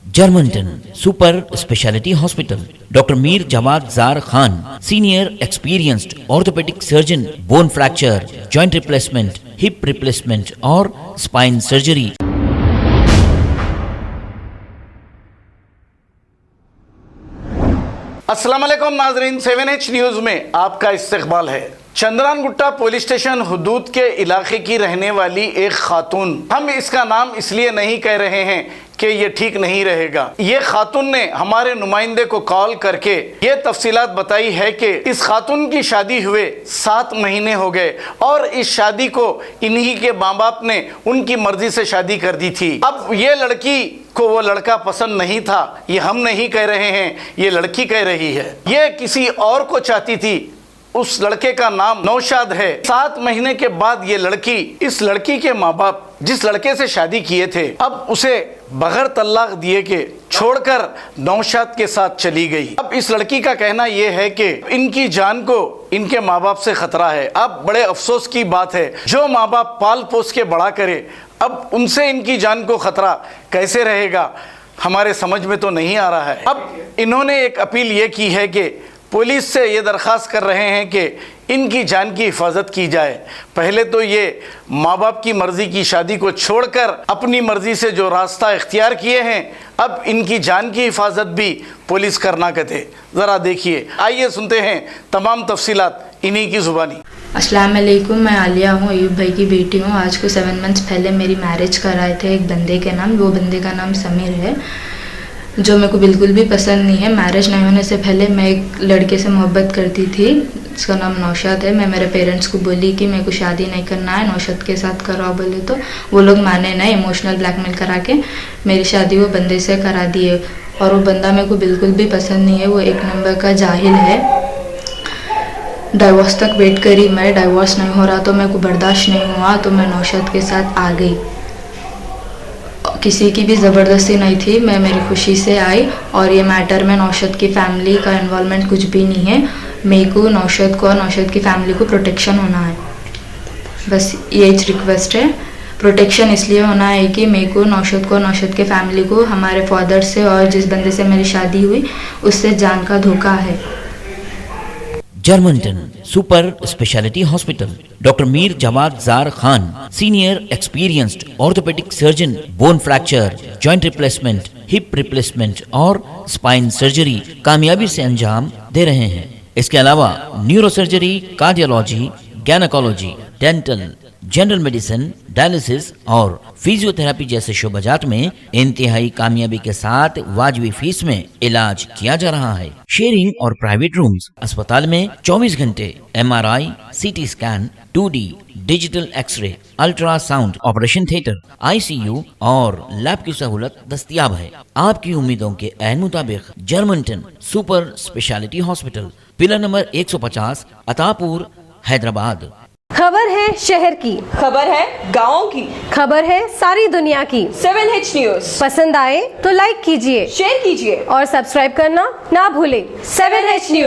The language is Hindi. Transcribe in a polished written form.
Germanton super speciality hospital, doctor Mir Jawad Zar Khan, senior experienced orthopaedic surgeon, bone fracture, joint replacement, hip replacement और स्पाइन सर्जरी। अस्सलाम वालेकुम नाजरीन, 7H न्यूज़ में आपका इस्तकबाल है। चंद्रान गुट्टा पुलिस स्टेशन हुदूद के इलाके की रहने वाली एक खातून, हम इसका नाम इसलिए नहीं कह रहे हैं कि ये ठीक नहीं रहेगा। ये खातून ने हमारे नुमाइंदे को कॉल करके ये तफसीलात बताई है कि इस खातून की शादी हुए 7 महीने हो गए और इस शादी को इन्हीं के माँ बाप ने उनकी मर्जी से शादी कर दी थी। अब ये लड़की को वो लड़का पसंद नहीं था, ये हम नहीं कह रहे हैं, ये लड़की कह रही है। ये किसी और को चाहती थी, उस लड़के का नाम नौशाद है। 7 महीने के बाद ये लड़की, इस लड़की के माँ बाप जिस लड़के से शादी किए थे, अब उसे बगैर तलाक दिए के छोड़कर नौशाद के साथ चली गई। अब इस लड़की का कहना यह है कि इनकी जान को इनके माँ बाप से खतरा है। अब बड़े अफसोस की बात है, जो माँ बाप पाल पोस के बड़ा करे, अब उनसे इनकी जान को खतरा कैसे रहेगा, हमारे समझ में तो नहीं आ रहा है। अब इन्होंने एक अपील ये की है कि पुलिस से ये दरख्वास्त कर रहे हैं कि इनकी जान की हिफाजत की जाए। पहले तो ये माँ बाप की मर्ज़ी की शादी को छोड़कर अपनी मर्ज़ी से जो रास्ता इख्तियार किए हैं, अब इनकी जान की हिफाजत भी पुलिस करना कहते। ज़रा देखिए, आइए सुनते हैं तमाम तफसीलात इन्हीं की ज़ुबानी। अस्सलाम वालेकुम, मैं आलिया हूँ, अयूब भाई की बेटी हूँ। आज को 7 मंथ्स पहले मेरी मैरिज कराए थे एक बंदे के नाम। वो बंदे का नाम समीर है, जो मेरे को बिल्कुल भी पसंद नहीं है। मैरिज नहीं होने से पहले मैं एक लड़के से मोहब्बत करती थी, उसका नाम नौशाद है। मैं मेरे पेरेंट्स को बोली कि मेरे को शादी नहीं करना है, नौशाद के साथ कराओ बोले तो वो लोग माने नहीं। इमोशनल ब्लैकमेल करा के मेरी शादी वो बंदे से करा दिए और वो बंदा मेरे को बिल्कुल भी पसंद नहीं है। वो एक नंबर का जाहिल है। डाइवोर्स तक वेट करी मैं, डाइवोर्स नहीं हो रहा तो मेरे को बर्दाश्त नहीं हुआ तो मैं नौशाद के साथ आ गई। किसी की भी ज़बरदस्ती नहीं थी, मैं मेरी खुशी से आई। और ये मैटर में नौशाद की फ़ैमिली का इन्वॉल्वमेंट कुछ भी नहीं है। मेरे को नौशाद को और नौशाद की फ़ैमिली को प्रोटेक्शन होना है, बस ये रिक्वेस्ट है। प्रोटेक्शन इसलिए होना है कि मेरे को नौशाद को, नौशाद के फ़ैमिली को, हमारे फादर से और जिस बंदे से मेरी शादी हुई उससे जान का धोखा है। Germanton super speciality hospital, doctor Mir Jawad Zar Khan, senior experienced orthopaedic surgeon, bone fracture, joint replacement, hip replacement और स्पाइन सर्जरी कामयाबी से अंजाम दे रहे हैं। इसके अलावा neuro surgery, cardiology, gynaecology, dental, general medicine, dialysis और फिजियोथेरेपी जैसे शोबाजात में इंतहाई कामयाबी के साथ वाजिबी फीस में इलाज किया जा रहा है। शेयरिंग और प्राइवेट रूम्स, अस्पताल में 24 घंटे MRI, CT scan, 2D digital x-ray, ultrasound, operation theatre, ICU और लैब की सहूलत दस्तयाब है। आपकी उम्मीदों के ऐन मुताबिक Germanton super speciality hospital, pillar number 150, Attapur, Hyderabad. खबर है शहर की, खबर है गाँव की, खबर है सारी दुनिया की। 7H न्यूज़ पसंद आए तो लाइक कीजिए, शेयर कीजिए और सब्सक्राइब करना ना भूलें। 7H news.